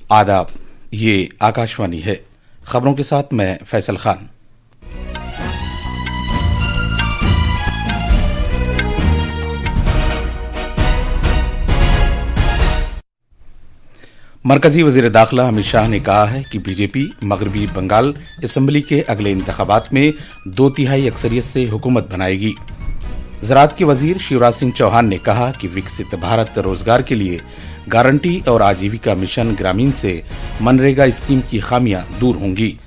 आदाब, ये आकाशवाणी है। खबरों के साथ मैं फैसल खान। मरकजी वजीर दाखिला अमित शाह ने कहा है कि बीजेपी मगरबी बंगाल असेंबली के अगले इंतखाबात में 2/3 अक्सरियत से हुकूमत बनाएगी। ज़राअत के वजीर शिवराज सिंह चौहान ने कहा कि विकसित भारत रोजगार के लिए गारंटी और आजीविका मिशन ग्रामीण से मनरेगा स्कीम की खामियां दूर होंगी।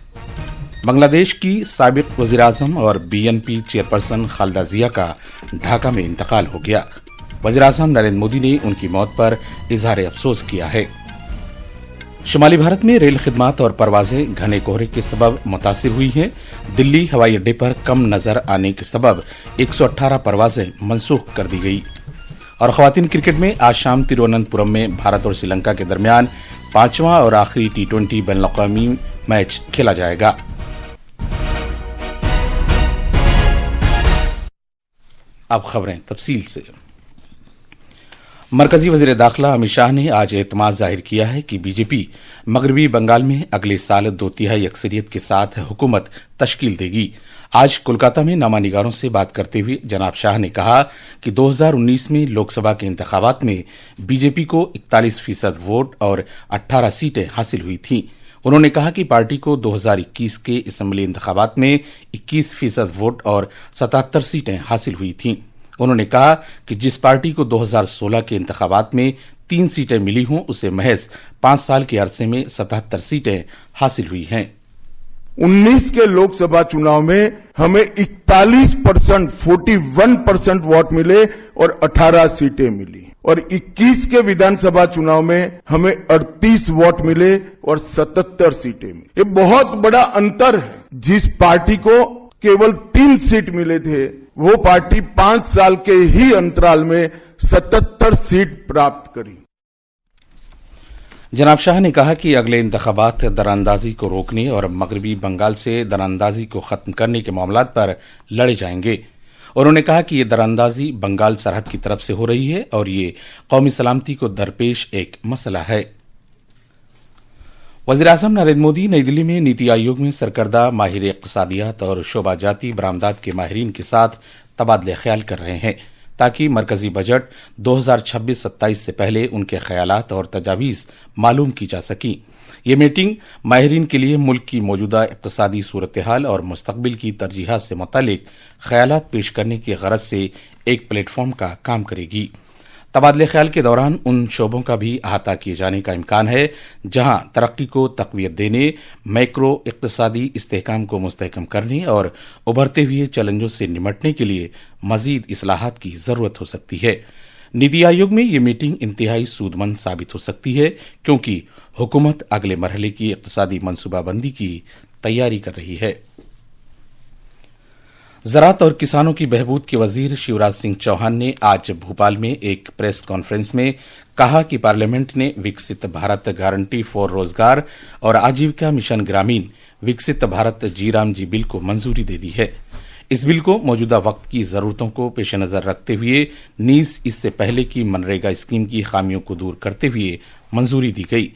बांग्लादेश की साबिक वजीर आजम और बीएनपी चेयरपर्सन खालिदा जिया का ढाका में इंतकाल हो गया। वजीर आजम नरेंद्र मोदी ने उनकी मौत पर इजहार अफसोस किया है। शुमाली भारत में रेल खिदमात और परवाजें घने कोहरे के सबब मुतासिर हुई हैं। दिल्ली हवाई अड्डे पर कम नजर आने के सबब 118 परवाजें मनसूख कर दी गई। और खवातीन क्रिकेट में आज शाम तिरुवनंतपुरम में भारत और श्रीलंका के दरमियान 5वां और आखिरी T20 बैनुल-अक़वामी मैच खेला जाएगा। अब खबरें तफसील से। मरकजी वजीर दाखिला अमित शाह ने आज एतमाद जाहिर किया है कि बीजेपी मगरबी बंगाल में अगले साल 2/3 अक्सरियत के साथ हुकूमत तश्कील देगी। आज कोलकाता में नामानिगारों से बात करते हुए जनाब शाह ने कहा कि 2019 में लोकसभा के इंतखाबात में बीजेपी को 41% वोट और 18 सीटें हासिल हुई थीं। उन्होंने कहा कि पार्टी को 2021 के असेंबली इंतखाबात में 21% वोट और 77 सीटें हासिल हुई थीं। उन्होंने कहा कि जिस पार्टी को 2016 के इंतखाबात में 3 सीटें मिली हों उसे महज 5 साल के अरसे में 77 सीटें हासिल हुई हैं। 19 के लोकसभा चुनाव में हमें 41% वोट मिले और 18 सीटें मिली और 21 के विधानसभा चुनाव में हमें 38 वोट मिले और 77 सीटें मिली। ये बहुत बड़ा अंतर है। जिस पार्टी को केवल 3 सीट मिले थे वो पार्टी 5 साल के ही अंतराल में 77 सीट प्राप्त करी। जनाब शाह ने कहा कि अगले इंतखाबात दरानंदाजी को रोकने और मगरबी बंगाल से दरानंदाजी को खत्म करने के मामलात पर लड़े जाएंगे। उन्होंने कहा कि ये दरानंदाजी बंगाल सरहद की तरफ से हो रही है और ये कौमी सलामती को दरपेश एक मसला है। वज़ीर आज़म नरेंद्र मोदी नई दिल्ली में नीति आयोग में सरकर्दा माहिर इक़्तिसादियात और शोबा जाती बरामदात के माहिरीन के साथ तबादले ख्याल कर रहे हैं ताकि मरकजी बजट 2026-27 से पहले उनके ख्यालात और तजावीज़ मालूम की जा सकी। ये मीटिंग माहिरीन के लिए मुल्क की मौजूदा इक़्तिसादी सूरत हाल और मुस्तक़बिल की तरजीहात से मुतालिक ख्यालात पेश करने की गरज से एक प्लेटफॉर्म का काम करेगी। तबादले ख्याल के दौरान उन शोबों का भी अहाता किए जाने का इम्कान है जहां तरक्की को तक़वियत देने, मैक्रो इक़्तिसादी इस्तेहकाम को मुस्तहकम करने और उभरते हुए चैलेंजों से निमटने के लिए मजीद इस्लाहात की जरूरत हो सकती है। नीति आयोग में ये मीटिंग इंतहाई सूदमंद साबित हो सकती है क्योंकि हुकूमत अगले मरहले की इक़्तिसादी मनसूबाबंदी की तैयारी कर रही है। ज़राअत और किसानों की बहबूद के वजीर शिवराज सिंह चौहान ने आज भोपाल में एक प्रेस कॉन्फ्रेंस में कहा कि पार्लियामेंट ने विकसित भारत गारंटी फॉर रोजगार और आजीविका मिशन ग्रामीण विकसित भारत जी बिल को मंजूरी दे दी है। इस बिल को मौजूदा वक्त की जरूरतों को पेश नजर रखते हुए नीज इससे पहले की मनरेगा स्कीम की खामियों को दूर करते हुए मंजूरी दी गई।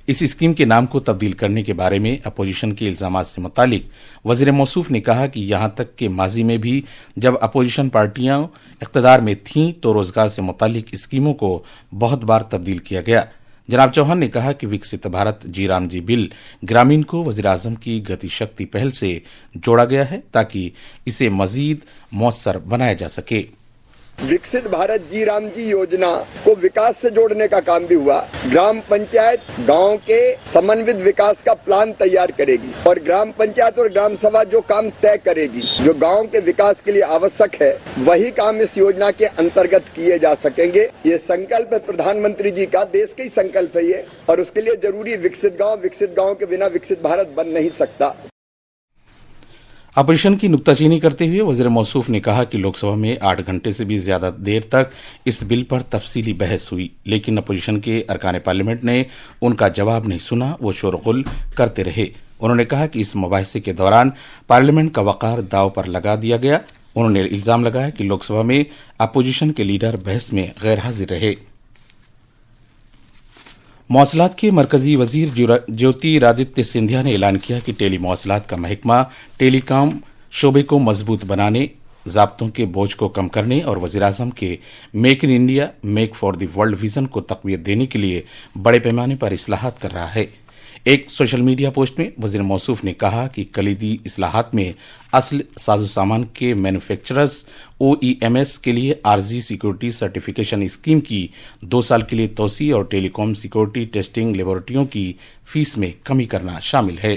इस स्कीम के नाम को तब्दील करने के बारे में अपोजिशन के इल्जामात से मुतालिक वजीर मौसूफ ने कहा कि यहां तक कि माजी में भी जब अपोजिशन पार्टियां इख्तिदार में थीं तो रोजगार से मुतालिक स्कीमों को बहुत बार तब्दील किया गया। जनाब चौहान ने कहा कि विकसित भारत जी बिल ग्रामीण को वजीर आजम की गति शक्ति पहल से जोड़ा गया है ताकि इसे मजीद मौसर बनाया जा सके। विकसित भारत जी योजना को विकास से जोड़ने का काम भी हुआ। ग्राम पंचायत गांव के समन्वित विकास का प्लान तैयार करेगी और ग्राम पंचायत और ग्राम सभा जो काम तय करेगी जो गांव के विकास के लिए आवश्यक है वही काम इस योजना के अंतर्गत किए जा सकेंगे। ये संकल्प है प्रधानमंत्री जी का, देश का ही संकल्प है ये, और उसके लिए जरूरी विकसित गांव के बिना विकसित भारत बन नहीं सकता। अपोजिशन की नुक्ताचीनी करते हुए वजीर मौसूफ ने कहा कि लोकसभा में 8 घंटे से भी ज्यादा देर तक इस बिल पर तफसीली बहस हुई लेकिन अपोजिशन के अरकान पार्लियामेंट ने उनका जवाब नहीं सुना, वो शोरगुल करते रहे। उन्होंने कहा कि इस मुबाहिसे के दौरान पार्लियामेंट का वकार दाव पर लगा दिया गया। उन्होंने इल्जाम लगाया कि लोकसभा में अपोजिशन के लीडर बहस में गैर हाजिर रहे। मौसलात के मरकजी वजीर ज्योतिरादित्य सिंधिया ने ऐलान किया कि टेली मौसलात का महकमा टेलीकॉम शोबे को मजबूत बनाने, ज़ाब्तों के बोझ को कम करने और वज़ीर-ए-आज़म के make in India, make for the world vision को तक़वियत देने के लिए बड़े पैमाने पर इस्लाहात कर रहा है। एक सोशल मीडिया पोस्ट में वज़ीर मौसूफ ने कहा कि कलीदी इस्लाहात में असल साजो सामान के मैन्युफैक्चरर्स OEMs के लिए आरजी सिक्योरिटी सर्टिफिकेशन स्कीम की 2 साल के लिए तोसी और टेलीकॉम सिक्योरिटी टेस्टिंग लेबोरेटरियों की फीस में कमी करना शामिल है।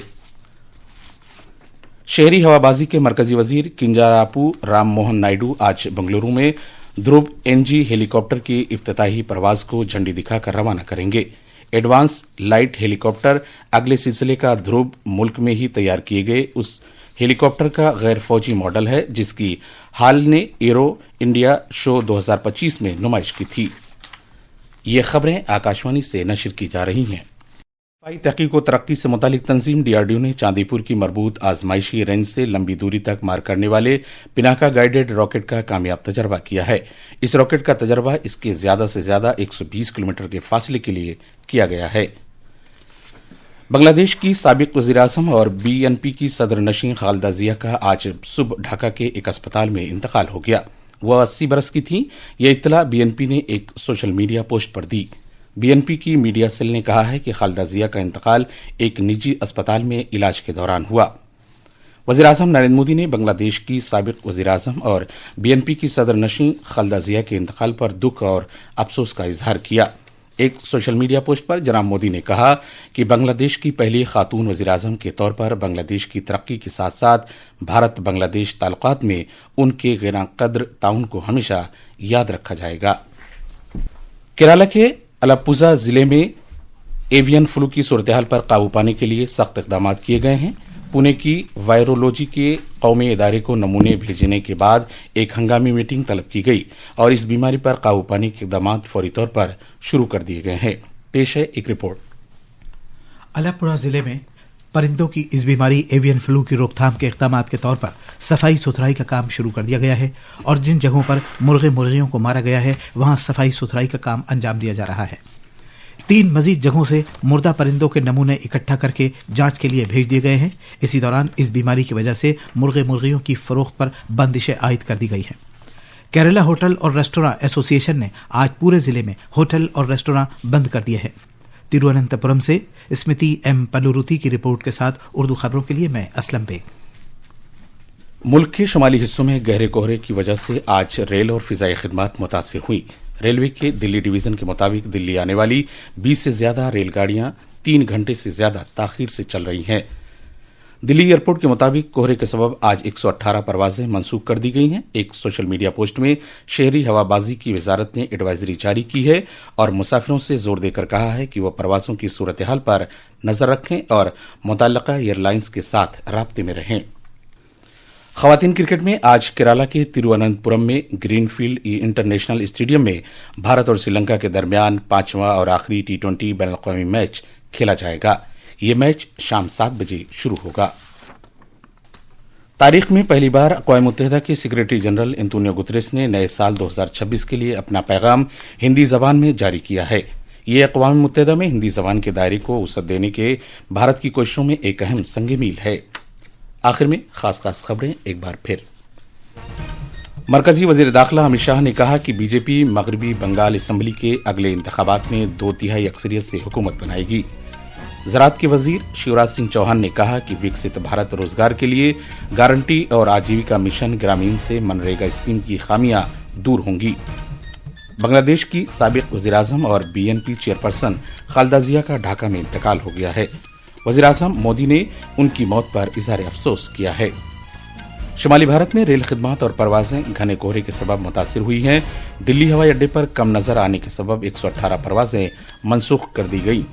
शहरी हवाबाजी के मरकजी वजीर किंजारापू राम मोहन नायडू आज बंगलुरु में ध्रुव NG हेलीकॉप्टर की इफ्तिताही परवाज को झंडी दिखाकर रवाना करेंगे। एडवांस लाइट हेलीकॉप्टर अगले सिलसिले का ध्रुव मुल्क में ही तैयार किए गए उस हेलीकॉप्टर का गैर फौजी मॉडल है जिसकी हाल ने एरो इंडिया शो 2025 में नुमाइश की थी। ये खबरें आकाशवाणी से नशर की जा रही हैं। तहकीक व तरक्की से मुतालिक तंजीम DRDO ने चांदीपुर की मरबूत आजमाइशी रेंज से लंबी दूरी तक मार करने वाले पिनाका गाइडेड रॉकेट का कामयाब तजर्बा किया है। इस रॉकेट का तजर्बा इसके ज्यादा से ज्यादा 120 किलोमीटर के फासले के लिए किया गया है। बांग्लादेश की साबिक वज़ीर-ए-आज़म और BNP की सदर नशीं खालिदा जिया का आज सुबह ढाका के एक अस्पताल में इंतकाल हो गया। वह 80 बरस की थी। यह इत्तला BNP ने एक सोशल मीडिया पोस्ट पर दी। BNP की मीडिया सेल ने कहा है कि खालिदा जिया का इंतकाल एक निजी अस्पताल में इलाज के दौरान हुआ। वज़ीर-ए-आज़म नरेंद्र मोदी ने बांग्लादेश की साबिक वज़ीर-ए-आज़म और BNP की सदर नशीं खालिदा जिया के इंतकाल पर दुख और अफसोस का इजहार किया। एक सोशल मीडिया पोस्ट पर जनाब मोदी ने कहा कि बांग्लादेश की पहली खातून वज़ीर-ए-आज़म के तौर पर बांग्लादेश की तरक्की के साथ साथ भारत बांग्लादेश ताल्लुकात में उनके ग़ैर-क़द्र ताउन को हमेशा याद रखा जाएगा। केरला के अलाप्पुज़ा जिले में एवियन फ्लू की सूरत-ए-हाल पर काबू पाने के लिए सख्त इक़दाम किए गए हैं। पुणे की वायरोलॉजी के कौमी इदारे को नमूने भेजने के बाद एक हंगामी मीटिंग तलब की गई और इस बीमारी पर काबू पाने के इक़दाम फौरी तौर पर शुरू कर दिए गए हैं। पेश है एक रिपोर्ट। अलाप्पुज़ा जिले में परिंदों की इस बीमारी एवियन फ्लू की रोकथाम के इक़दाम के तौर पर सफाई सुथराई का काम शुरू कर दिया गया है और जिन जगहों पर मुर्गियों को मारा गया है वहां सफाई सुथराई का काम अंजाम दिया जा रहा है। 3 मजीद जगहों से मुर्दा परिंदों के नमूने इकट्ठा करके जांच के लिए भेज दिए गए हैं। इसी दौरान इस बीमारी की वजह से मुर्गियों की फरोख्त पर बंदिशें आयद कर दी गई हैं। केरला होटल और रेस्टोरेंट एसोसिएशन ने आज पूरे जिले में होटल और रेस्टोरेंट बंद कर दिए हैं। तिरुवनंतपुरम से स्मृति M पलुरुति की रिपोर्ट के साथ उर्दू खबरों के लिए मैं असलम बेग। मुल्क के शुमाली हिस्सों में गहरे कोहरे की वजह से आज रेल और फिजाई खिदमत मुतासिर हुई। रेलवे के दिल्ली डिवीजन के मुताबिक दिल्ली आने वाली 20 से ज्यादा रेलगाड़ियां 3 घंटे से ज्यादा ताखीर से चल रही हैं। दिल्ली एयरपोर्ट के मुताबिक कोहरे के सबब आज 118 परवाजें मनसूख कर दी गई हैं। एक सोशल मीडिया पोस्ट में शहरी हवाबाजी की वजारत ने एडवाइजरी जारी की है और मुसाफिरों से जोर देकर कहा है कि वह परवाजों की सूरत-ए-हाल पर नजर रखें और मुतल्लिका एयरलाइंस के साथ राब्ते में रहें। खवातीन क्रिकेट में आज केरला के तिरुवनंतपुरम में ग्रीनफील्ड इंटरनेशनल स्टेडियम में भारत और श्रीलंका के दरमियान 5वां और आखिरी T20 बैनुल-अक़वामी मैच खेला जाएगा। ये मैच शाम 7 बजे शुरू होगा। तारीख में पहली बार अक़वाम मुत्तहिदा के सेक्रेटरी जनरल एंटोनियो गुतरेस ने नए साल 2026 के लिए अपना पैगाम हिंदी जबान में जारी किया है। ये अक़वाम मुत्तहिदा में हिंदी जबान के दायरे को वसअत देने के भारत की कोशिशों में एक अहम संग मील है। आखिर में खास खबरें एक बार फिर। मरकजी वजीर दाखिला अमित शाह ने कहा कि बीजेपी मगरबी बंगाल असम्बली के अगले इंतखाबात में 2/3 अक्सरियत से हुकूमत बनाएगी। ज़राअत के वजीर शिवराज सिंह चौहान ने कहा कि विकसित भारत रोजगार के लिए गारंटी और आजीविका मिशन ग्रामीण से मनरेगा स्कीम की खामियां दूर होंगी। बांग्लादेश की साबिक वज़ीर-ए-आज़म और BNP चेयरपर्सन खालिदा जिया का ढाका में इंतकाल हो गया है। वज़ीर-ए-आज़म मोदी ने उनकी मौत पर इज़हार अफसोस किया है। शुमाली भारत में रेल खिदमत और परवाजें घने कोहरे के सबब मुतासिर हुई हैं। दिल्ली हवाई अड्डे पर कम नजर आने के सबब 118 परवाजें मनसूख कर दी गई।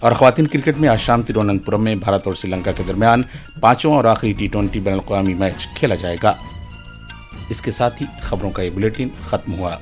और खवातीन क्रिकेट में आज शाम तिरुवनंतपुरम में भारत और श्रीलंका के दरमियान 5वां और आखिरी T20 बैनुल-अक़वामी मैच खेला जाएगा। इसके साथ ही खबरों का ये बुलेटिन खत्म हुआ।